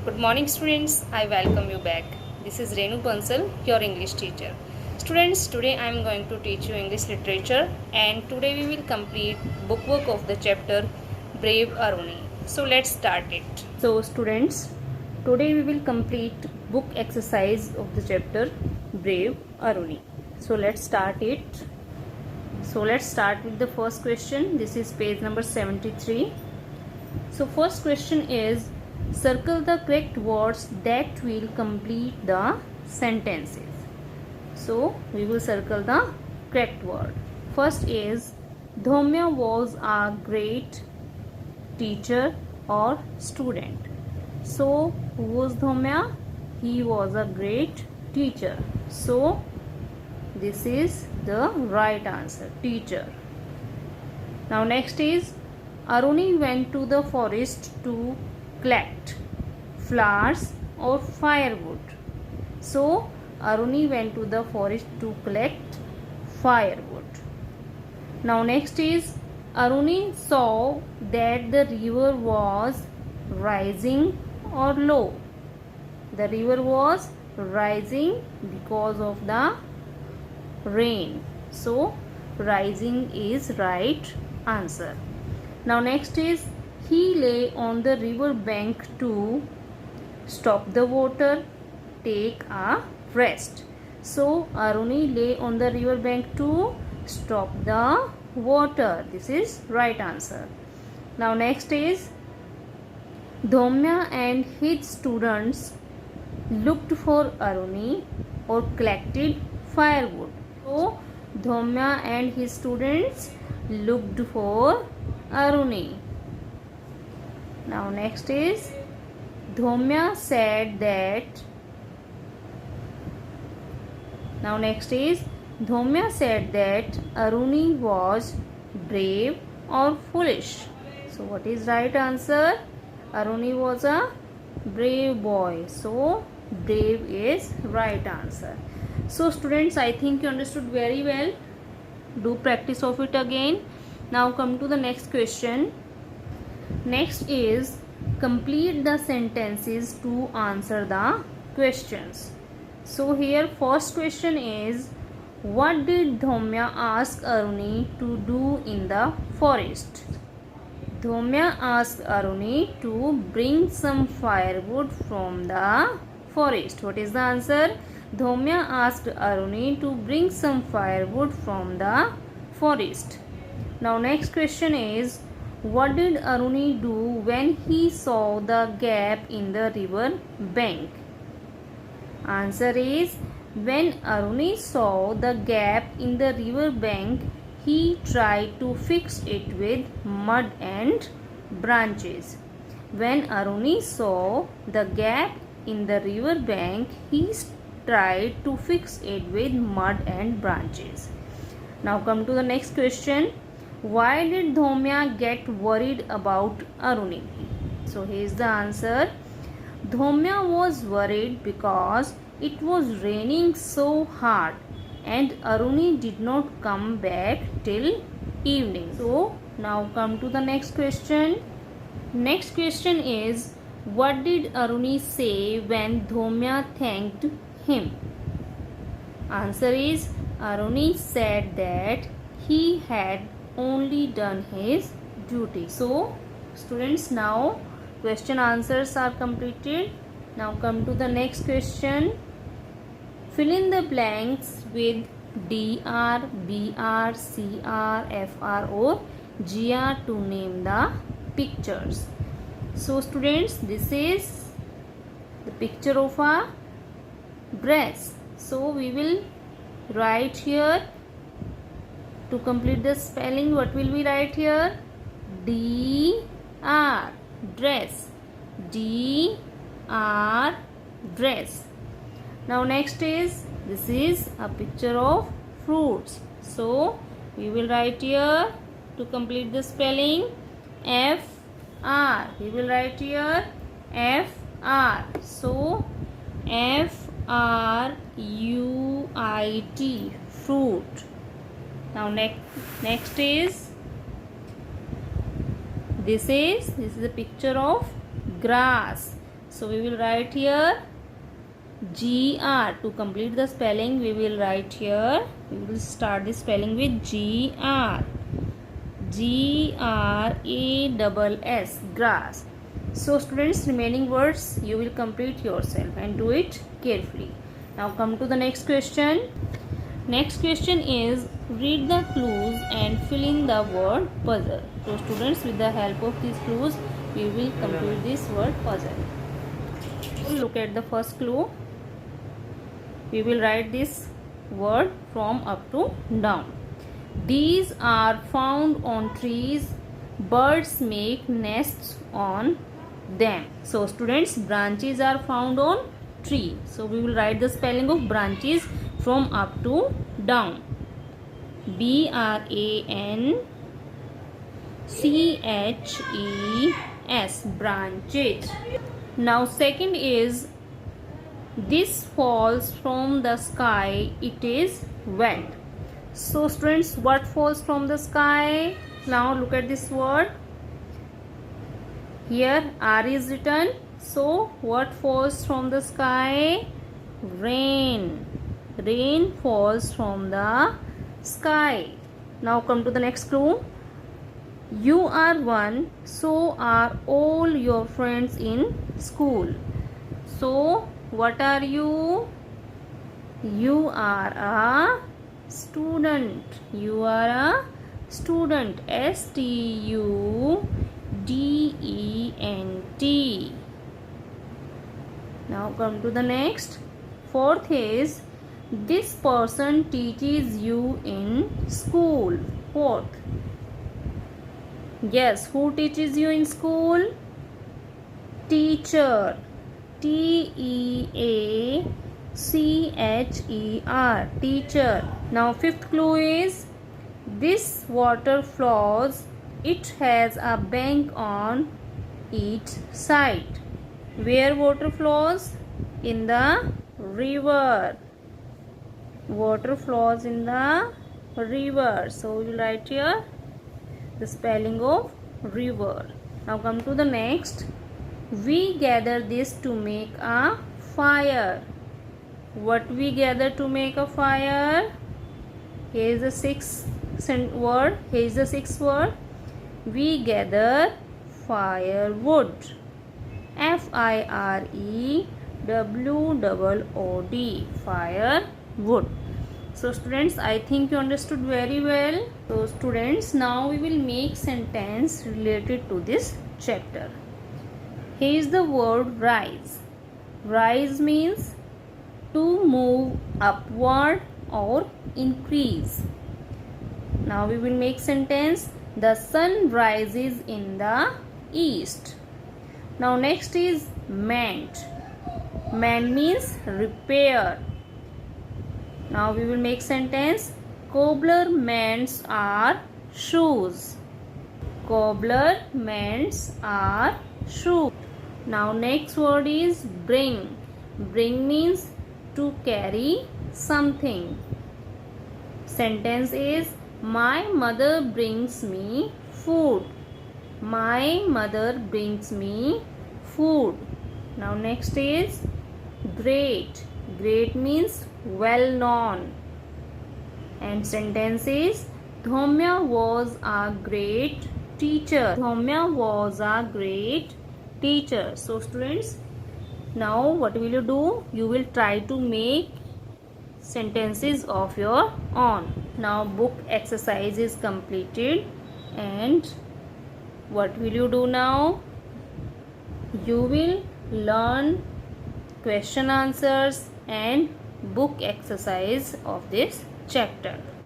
Good morning students, I welcome you back. This is Renu Bansal, your English teacher. Students, today I am going to teach you English literature and today we will complete bookwork of the chapter Brave Aruni. So let's start it. So students, today we will complete book exercise of the chapter Brave Aruni. So let's start it. So let's start with the first question. This is page number 73. So first question is, circle the correct words that will complete the sentences. So we will circle the correct word. First is, Dhaumya was a great teacher or student. So who was Dhaumya? He was a great teacher. So this is the right answer, teacher. Now next is, Aruni went to the forest to collect flowers or firewood. So Aruni went to the forest to collect firewood. Now next is, Aruni saw that the river was rising or low. The river was rising because of the rain. So rising is right answer. Now next is, he lay on the river bank to stop the water, take a rest. So Aruni lay on the river bank to stop the water. This is right answer. Now next is, Dhaumya and his students looked for Aruni or collected firewood. So Dhaumya and his students looked for Aruni. Now next is, Dhaumya said that Aruni was brave or foolish. So what is right answer? Aruni was a brave boy. So brave is right answer. So students, I think you understood very well. Do practice of it again. Now come to the next question. Next is, complete the sentences to answer the questions. So here first question is, what did Dhaumya ask Aruni to do in the forest? Dhaumya asked Aruni to bring some firewood from the forest. What is the answer? Dhaumya asked Aruni to bring some firewood from the forest. Now next question is, what did Aruni do when he saw the gap in the river bank? Answer is, when Aruni saw the gap in the river bank, he tried to fix it with mud and branches. When Aruni saw the gap in the river bank, he tried to fix it with mud and branches. Now come to the next question. Why did Dhaumya get worried about Aruni? So here is the answer. Dhaumya was worried because it was raining so hard and Aruni did not come back till evening. So now come to the next question. Next question is, what did Aruni say when Dhaumya thanked him? Answer is, Aruni said that he had only done his duty. So students, now question answers are completed. Now come to the next question. Fill in the blanks with DR, BR, CR, FR or GR to name the pictures. So students, this is the picture of a dress. So we will write here. To complete the spelling, what will we write here? DR, dress. DR, dress. Now next is, this is a picture of fruits. So we will write here, to complete the spelling, FR. We will write here FR. So FRUIT, fruit. Now next is, this is a picture of grass. So we will write here GR. To complete the spelling, we will write here, we will start the spelling with GR. GRASS, grass. So students, remaining words you will complete yourself and do it carefully. Now come to the next question. Next question is, read the clues and fill in the word puzzle. So students, with the help of these clues, we will complete this word puzzle. Look at the first clue. We will write this word from up to down. These are found on trees. Birds make nests on them. So students, branches are found on tree. So we will write the spelling of branches from up to down. BRANCHES, branches. Now second is, this falls from the sky, it is wet. So students, what falls from the sky? Now look at this word. Here R is written. So what falls from the sky? Rain. Rain falls from the sky. Now come to the next clue. You are one, so are all your friends in school. So what are you? You are a student. You are a student. STUDENT. Now come to the next. Fourth is, this person teaches you in school. Fourth. Yes, who teaches you in school? Teacher. TEACHER, teacher. Now fifth clue is, this water flows, it has a bank on each side. Where water flows? In the river. Water flows in the river. So we will write here the spelling of river. Now come to the next. We gather this to make a fire. What we gather to make a fire? Here is the sixth word. Here is the sixth word. We gather firewood. FIREWOOD, firewood. So students, I think you understood very well. So students, now we will make sentence related to this chapter. Here is the word rise. Rise means to move upward or increase. Now we will make sentence. The sun rises in the east. Now next is mend. Mend means repair. Now we will make sentence. Cobbler mends our shoes. Cobbler mends our shoes. Now next word is bring. Bring means to carry something. Sentence is, my mother brings me food. My mother brings me food. Now next is great. Great means well known. And sentence is, Dhaumya was a great teacher. Dhaumya was a great teacher. So students, now what will you do? You will try to make sentences of your own. Now book exercise is completed, and what will you do now? You will learn question answers and book exercise of this chapter.